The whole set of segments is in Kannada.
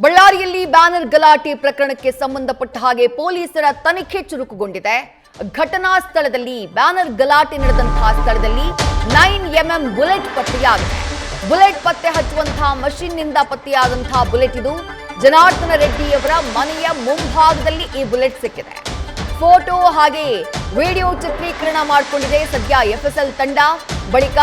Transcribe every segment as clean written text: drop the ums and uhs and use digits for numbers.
ಬಳ್ಳಾರಿಯಲ್ಲಿ ಬ್ಯಾನರ್ ಗಲಾಟೆ ಪ್ರಕರಣಕ್ಕೆ ಸಂಬಂಧಪಟ್ಟ ಹಾಗೆ ಪೊಲೀಸರ ತನಿಖೆ ಚುರುಕುಗೊಂಡಿದೆ. ಘಟನಾ ಸ್ಥಳದಲ್ಲಿ ಬ್ಯಾನರ್ ಗಲಾಟೆ ನಡೆದಂತಹ ಸ್ಥಳದಲ್ಲಿ 9mm ಬುಲೆಟ್ ಪತ್ತೆಯಾಗಿದೆ. ಬುಲೆಟ್ ಪತ್ತೆ ಹಚ್ಚುವಂತಹ ಮಷೀನ್ನಿಂದ ಪತ್ತೆಯಾದಂತಹ ಬುಲೆಟ್ ಇದು. ಜನಾರ್ದನ ರೆಡ್ಡಿಯವರ ಮನೆಯ ಮುಂಭಾಗದಲ್ಲಿ ಈ ಬುಲೆಟ್ ಸಿಕ್ಕಿದೆ. ಫೋಟೋ ಹಾಗೆ ವಿಡಿಯೋ ಚಿತ್ರೀಕರಣ ಮಾಡಿಕೊಂಡಿದೆ ಸದ್ಯ ಎಫ್ಎಸ್ಎಲ್ ತಂಡ. ಬಳಿಕ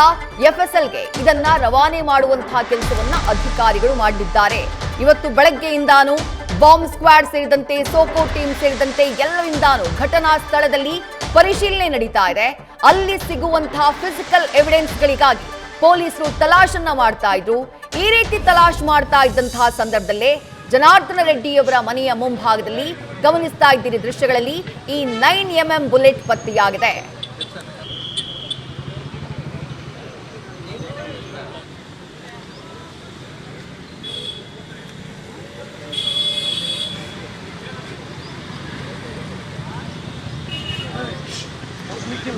ಎಫ್ಎಸ್ಎಲ್ಗೆ ಇದನ್ನ ರವಾನೆ ಮಾಡುವಂತಹ ಕೆಲಸವನ್ನ ಅಧಿಕಾರಿಗಳು ಮಾಡಿದ್ದಾರೆ. ಇವತ್ತು ಬೆಳಗ್ಗೆಯಿಂದಾನು ಬಾಂಬ್ ಸ್ಕ್ವಾಡ್ ಸೇರಿದಂತೆ ಸೋಕೋ ಟೀಮ್ ಸೇರಿದಂತೆ ಎಲ್ಲರಿಂದಾನು ಘಟನಾ ಸ್ಥಳದಲ್ಲಿ ಪರಿಶೀಲನೆ ನಡೀತಾ ಇದೆ. ಅಲ್ಲಿ ಸಿಗುವಂತಹ ಫಿಸಿಕಲ್ ಎವಿಡೆನ್ಸ್ಗಳಿಗಾಗಿ ಪೊಲೀಸರು ತಲಾಶನ್ನ ಮಾಡ್ತಾ ಇದ್ರು. ಈ ರೀತಿ ತಲಾಶ್ ಮಾಡ್ತಾ ಇದ್ದಂತಹ ಸಂದರ್ಭದಲ್ಲೇ ಜನಾರ್ದನ ರೆಡ್ಡಿಯವರ ಮನೆಯ ಮುಂಭಾಗದಲ್ಲಿ ಗಮನಿಸ್ತಾ ಇದ್ದೀರಿ ದೃಶ್ಯಗಳಲ್ಲಿ ಈ 9mm ಬುಲೆಟ್ ಪತ್ತೆಯಾಗಿದೆ.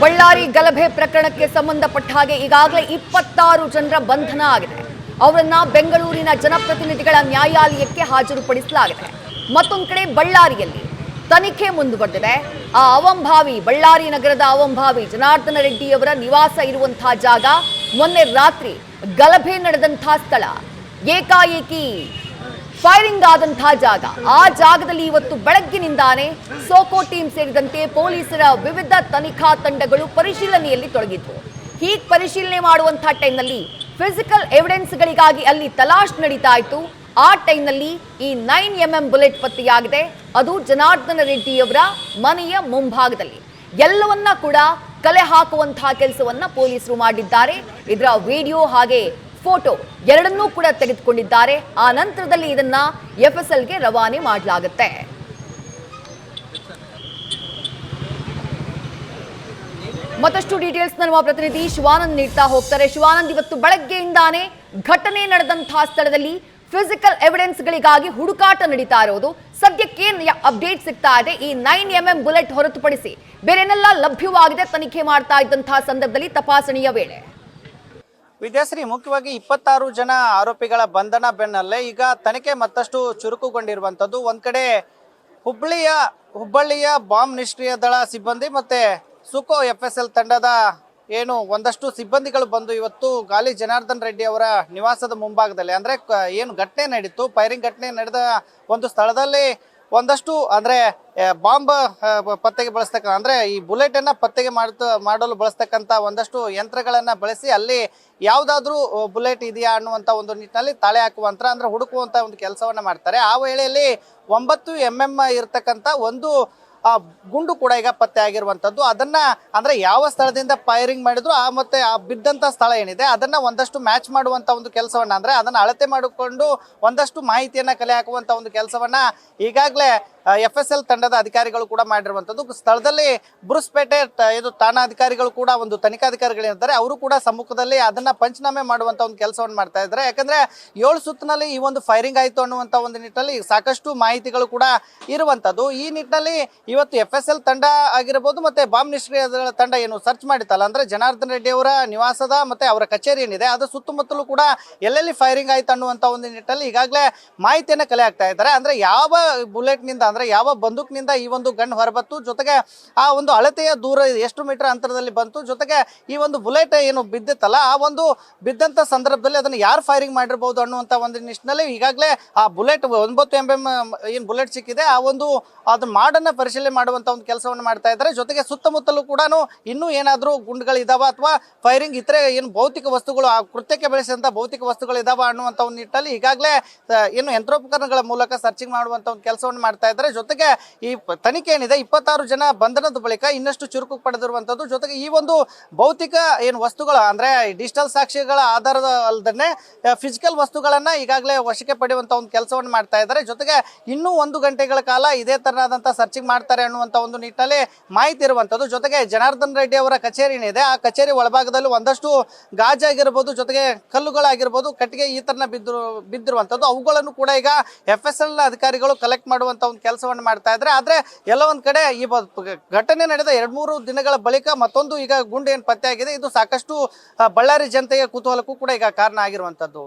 ಬಳ್ಳಾರಿ ಗಲಭೆ ಪ್ರಕರಣಕ್ಕೆ ಸಂಬಂಧಪಟ್ಟ ಹಾಗೆ ಈಗಾಗಲೇ 26 ಜನರ ಬಂಧನ ಆಗಿದೆ. ಅವರನ್ನ ಬೆಂಗಳೂರಿನ ಜನಪ್ರತಿನಿಧಿಗಳ ನ್ಯಾಯಾಲಯಕ್ಕೆ ಹಾಜರುಪಡಿಸಲಾಗಿದೆ. ಮತ್ತೊಂದು ಕಡೆ ಬಳ್ಳಾರಿಯಲ್ಲಿ ತನಿಖೆ ಮುಂದುವರೆದಿದೆ. ಆ ಅವಂಭಾವಿ ಬಳ್ಳಾರಿ ನಗರದ ಅವಂಭಾವಿ ಜನಾರ್ದನ ರೆಡ್ಡಿಯವರ ನಿವಾಸ ಇರುವಂತಹ ಜಾಗ, ಮೊನ್ನೆ ರಾತ್ರಿ ಗಲಭೆ ನಡೆದಂತಹ ಸ್ಥಳ, ಏಕಾಏಕಿ ಫೈರಿಂಗ್ ಆದಂತಹ ಜಾಗ, ಆ ಜಾಗದಲ್ಲಿ ಇವತ್ತು ಬೆಳಗ್ಗಿನಿಂದಾನೇ ಸೋಕೋ ಟೀಮ್ ಸೇರಿದಂತೆ ಪೊಲೀಸರ ವಿವಿಧ ತನಿಖಾ ತಂಡಗಳು ಪರಿಶೀಲನೆಯಲ್ಲಿ ತೊಡಗಿದ್ವು. ಹೀಗೆ ಪರಿಶೀಲನೆ ಮಾಡುವಂತಹ ಟೈಮ್ನಲ್ಲಿ ಫಿಸಿಕಲ್ ಎವಿಡೆನ್ಸ್ಗಳಿಗಾಗಿ ಅಲ್ಲಿ ತಲಾಶ್ ನಡೀತಾ ಇತ್ತು. ಆ ಟೈಮ್ನಲ್ಲಿ ಈ 9mm ಬುಲೆಟ್ ಪತ್ತೆಯಾಗಿದೆ. ಅದು ಜನಾರ್ದನ ರೆಡ್ಡಿಯವರ ಮನೆಯ ಮುಂಭಾಗದಲ್ಲಿ. ಎಲ್ಲವನ್ನ ಕೂಡ ಕಲೆ ಹಾಕುವಂತಹ ಕೆಲಸವನ್ನ ಪೊಲೀಸರು ಮಾಡಿದ್ದಾರೆ. ಇದರ ವಿಡಿಯೋ ಹಾಗೆ ಫೋಟೋ ಎರಡನ್ನೂ ಕೂಡ ತೆಗೆದುಕೊಂಡಿದ್ದಾರೆ. ಆ ನಂತರದಲ್ಲಿ ಇದನ್ನ ಎಫ್ಎಸ್ಎಲ್ಗೆ ರವಾನೆ ಮಾಡಲಾಗುತ್ತೆ. ಮತ್ತಷ್ಟು ಡೀಟೇಲ್ಸ್ ನಮ್ಮ ಪ್ರತಿನಿಧಿ ಶಿವಾನಂದ್ ನೀಡ್ತಾ ಹೋಗ್ತಾರೆ. ಶಿವಾನಂದ್, ಇವತ್ತು ಬೆಳಗ್ಗೆಯಿಂದಾನೇ ಘಟನೆ ನಡೆದಂತಹ ಸ್ಥಳದಲ್ಲಿ ಫಿಸಿಕಲ್ ಎವಿಡೆನ್ಸ್ಗಳಿಗಾಗಿ ಹುಡುಕಾಟ ನಡೀತಾ ಇರೋದು. ಸದ್ಯಕ್ಕೆ ಅಪ್ಡೇಟ್ ಸಿಗ್ತಾ ಇದೆ. ಈ 9mm ಬುಲೆಟ್ ಹೊರತುಪಡಿಸಿ ಬೇರೆನೆಲ್ಲ ಲಭ್ಯವಾಗಿದೆ ತನಿಖೆ ಮಾಡ್ತಾ ಇದ್ದಂತಹ ಸಂದರ್ಭದಲ್ಲಿ ತಪಾಸಣೆಯ ವೇಳೆ? ವಿದ್ಯಾಶ್ರೀ, ಮುಖ್ಯವಾಗಿ 26 ಜನ ಆರೋಪಿಗಳ ಬಂಧನ ಬೆನ್ನಲ್ಲೇ ಈಗ ತನಿಖೆ ಮತ್ತಷ್ಟು ಚುರುಕುಗೊಂಡಿರುವಂಥದ್ದು. ಒಂದ್ ಕಡೆ ಹುಬ್ಬಳ್ಳಿಯ ಬಾಂಬ್ ನಿಷ್ಕ್ರಿಯ ದಳ ಸಿಬ್ಬಂದಿ ಮತ್ತೆ ಸುಕೋ ಎಫ್ಎಸ್ಎಲ್ ತಂಡದ ಒಂದಷ್ಟು ಸಿಬ್ಬಂದಿಗಳು ಬಂದು ಇವತ್ತು ಗಾಲಿ ಜನಾರ್ದನ್ ರೆಡ್ಡಿ ಅವರ ನಿವಾಸದ ಮುಂಭಾಗದಲ್ಲಿ, ಅಂದ್ರೆ ಏನು ಘಟನೆ ನಡೀತು, ಫೈರಿಂಗ್ ಘಟನೆ ನಡೆದ ಒಂದು ಸ್ಥಳದಲ್ಲಿ ಒಂದಷ್ಟು ಅಂದ್ರೆ ಬಾಂಬ್ ಪತ್ತೆಗೆ ಬಳಸ್ತಕ್ಕ, ಅಂದ್ರೆ ಈ ಬುಲೆಟ್ ಅನ್ನ ಪತ್ತೆಗೆ ಮಾಡಲು ಬಳಸ್ತಕ್ಕಂತ ಒಂದಷ್ಟು ಯಂತ್ರಗಳನ್ನ ಬಳಸಿ ಅಲ್ಲಿ ಯಾವ್ದಾದ್ರೂ ಬುಲೆಟ್ ಇದೆಯಾ ಅನ್ನುವಂತ ಒಂದು ನಿಟ್ಟಿನಲ್ಲಿ ತಾಳೆ ಹಾಕುವಂತ, ಅಂದ್ರೆ ಹುಡುಕುವಂತ ಒಂದು ಕೆಲಸವನ್ನ ಮಾಡ್ತಾರೆ. ಆ ವೇಳೆಯಲ್ಲಿ 9mm ಇರ್ತಕ್ಕಂತ ಒಂದು ಗುಂಡು ಕೂಡ ಈಗ ಪತ್ತೆ ಆಗಿರುವಂತದ್ದು. ಅದನ್ನ ಅಂದ್ರೆ ಯಾವ ಸ್ಥಳದಿಂದ ಫೈರಿಂಗ್ ಮಾಡಿದ್ರು ಮತ್ತೆ ಆ ಬಿದ್ದಂತ ಸ್ಥಳ ಏನಿದೆ ಅದನ್ನ ಒಂದಷ್ಟು ಮ್ಯಾಚ್ ಮಾಡುವಂತ ಒಂದು ಕೆಲಸವನ್ನ, ಅಂದ್ರೆ ಅದನ್ನ ಅಳತೆ ಮಾಡಿಕೊಂಡು ಒಂದಷ್ಟು ಮಾಹಿತಿಯನ್ನ ಕಲೆ ಹಾಕುವಂತ ಒಂದು ಕೆಲಸವನ್ನ ಈಗಾಗಲೇ ಎಫ್ಎಸ್ಎಲ್ ತಂಡದ ಅಧಿಕಾರಿಗಳು ಕೂಡ ಮಾಡಿರುವಂತದ್ದು. ಸ್ಥಳದಲ್ಲಿ ಬುರುಸ್ಪೇಟೆ ಠಾಣಾಧಿಕಾರಿಗಳು ಕೂಡ ಒಂದು ತನಿಖಾಧಿಕಾರಿಗಳಿರ್ತಾರೆ, ಅವರು ಕೂಡ ಸಮ್ಮುಖದಲ್ಲಿ ಅದನ್ನ ಪಂಚನಾಮೆ ಮಾಡುವಂತ ಒಂದು ಕೆಲಸವನ್ನು ಮಾಡ್ತಾ ಇದ್ದಾರೆ. ಯಾಕಂದ್ರೆ 7 ಸುತ್ತಿನಲ್ಲಿ ಈ ಒಂದು ಫೈರಿಂಗ್ ಆಯ್ತು ಅನ್ನುವಂತ ಒಂದು ನಿಟ್ಟಿನಲ್ಲಿ ಸಾಕಷ್ಟು ಮಾಹಿತಿಗಳು ಕೂಡ ಇರುವಂತದ್ದು. ಈ ನಿಟ್ಟಿನಲ್ಲಿ ಇವತ್ತು ಎಫ್ಎಸ್ಎಲ್ ತಂಡ ಆಗಿರಬಹುದು ಮತ್ತೆ ಬಾಂಬ್ ನಿಷ್ಕ್ರಿಯ ತಂಡ ಸರ್ಚ್ ಮಾಡಿತ್ತಲ್ಲ, ಅಂದ್ರೆ ಜನಾರ್ದನ್ ರೆಡ್ಡಿ ಅವರ ನಿವಾಸದ ಮತ್ತೆ ಅವರ ಕಚೇರಿ ಏನಿದೆ ಅದು ಸುತ್ತಮುತ್ತಲೂ ಕೂಡ ಎಲ್ಲೆಲ್ಲಿ ಫೈರಿಂಗ್ ಆಯ್ತು ಅನ್ನುವಂತ ಒಂದು ನಿಟ್ಟಿನಲ್ಲಿ ಈಗಾಗಲೇ ಮಾಹಿತಿಯನ್ನ ಕಲೆ ಹಾಕ್ತಾ ಇದ್ದಾರೆ. ಅಂದ್ರೆ ಯಾವ ಬುಲೆಟ್ ನಿಂದ, ಅಂದ್ರೆ ಯಾವ ಬಂದೂಕ್ನಿಂದ ಈ ಒಂದು ಗನ್ ಹೊರಬತ್ತು, ಜೊತೆಗೆ ಆ ಒಂದು ಅಳತೆಯ ದೂರ ಎಷ್ಟು ಮೀಟರ್ ಅಂತರದಲ್ಲಿ ಬಂತು, ಜೊತೆಗೆ ಈ ಒಂದು ಬುಲೆಟ್ ಬಿದ್ದಿತ್ತಲ್ಲ ಆ ಒಂದು ಬಿದ್ದಂತ ಸಂದರ್ಭದಲ್ಲಿ ಅದನ್ನ ಯಾರು ಫೈರಿಂಗ್ ಮಾಡಿರಬಹುದು ಅನ್ನುವಂತ ಒಂದು ನಿಟ್ಟಿನಲ್ಲಿ ಈಗಾಗಲೇ ಆ ಬುಲೆಟ್ 9mm ಏನ್ ಬುಲೆಟ್ ಸಿಕ್ಕಿದೆ ಆ ಒಂದು ಅದನ್ನ ಮಾಡನ್ನ ಪರಿಶೀಲನೆ ಮಾಡುವಂತ ಒಂದು ಕೆಲಸವನ್ನು ಮಾಡ್ತಾ ಇದ್ದಾರೆ. ಜೊತೆಗೆ ಸುತ್ತಮುತ್ತಲೂ ಕೂಡ ಇನ್ನೂ ಏನಾದ್ರೂ ಗುಂಡುಗಳು ಇದಾವ ಅಥವಾ ಫೈರಿಂಗ್ ಇತರೆ ಭೌತಿಕ ವಸ್ತುಗಳು, ಆ ಕೃತ್ಯಕ್ಕೆ ಬೆಳೆಸಿದಂತ ಭೌತಿಕ ವಸ್ತುಗಳು ಇದಾವ ಅನ್ನುವಂತ ಒಂದು ನಿಟ್ಟಿನಲ್ಲಿ ಈಗಾಗಲೇ ಯಂತ್ರೋಪಕರಣಗಳ ಮೂಲಕ ಸರ್ಚಿಂಗ್ ಮಾಡುವಂತ ಒಂದು ಕೆಲಸವನ್ನು ಮಾಡ್ತಾ ಇದ್ದಾರೆ. ಜೊತೆಗೆ ಈ ತನಿಖೆ ಏನಿದೆ 26 ಜನ ಬಂಧನದ ಬಳಿಕ ಇನ್ನಷ್ಟು ಚುರುಕು ಪಡೆದಿರುವಂತದ್ದು. ಜೊತೆಗೆ ಈ ಒಂದು ಭೌತಿಕ ವಸ್ತುಗಳ, ಅಂದ್ರೆ ಡಿಜಿಟಲ್ ಸಾಕ್ಷ್ಯಗಳ ಆಧಾರದ ಅಲ್ಲದೆ ಫಿಸಿಕಲ್ ವಸ್ತುಗಳನ್ನ ಈಗಾಗಲೇ ವಶಕ್ಕೆ ಪಡೆಯುವಂತ ಒಂದು ಕೆಲಸವನ್ನು ಮಾಡ್ತಾ ಇದ್ದಾರೆ. ಜೊತೆಗೆ ಇನ್ನೂ 1 ಗಂಟೆಗಳ ಕಾಲ ಇದೇ ತರನಾದಂತ ಸರ್ಚಿಂಗ್ ಮಾಡ್ತಾರೆ ಅನ್ನುವಂತ ಒಂದು ನಿಟ್ಟಿನಲ್ಲಿ ಮಾಹಿತಿ ಇರುವಂತದ್ದು. ಜೊತೆಗೆ ಜನಾರ್ದನ್ ರೆಡ್ಡಿ ಅವರ ಕಚೇರಿ ಏನಿದೆ ಆ ಕಚೇರಿ ಒಳಭಾಗದಲ್ಲಿ ಒಂದಷ್ಟು ಗಾಜಾಗಿರ್ಬೋದು, ಜೊತೆಗೆ ಕಲ್ಲುಗಳಾಗಿರ್ಬೋದು, ಕಟ್ಟಿಗೆ ಈ ತರ ಬಿದ್ದಿರುವಂತದ್ದು, ಅವುಗಳನ್ನು ಕೂಡ ಈಗ ಎಫ್ಎಸ್ಎಲ್ ಅಧಿಕಾರಿಗಳು ಕಲೆಕ್ಟ್ ಮಾಡುವಂತ ಒಂದು ಕೆಲಸವನ್ನು ಮಾಡ್ತಾ ಇದ್ರೆ. ಆದ್ರೆ ಎಲ್ಲ ಒಂದ್ ಕಡೆ ಈ ಘಟನೆ ನಡೆದ 2-3 ದಿನಗಳ ಬಳಿಕ ಮತ್ತೊಂದು ಈಗ ಗುಂಡು ಪತ್ತೆ ಆಗಿದೆ. ಇದು ಸಾಕಷ್ಟು ಬಳ್ಳಾರಿ ಜನತೆಯ ಕುತೂಹಲಕ್ಕೂ ಕೂಡ ಈಗ ಕಾರಣ ಆಗಿರುವಂತದ್ದು.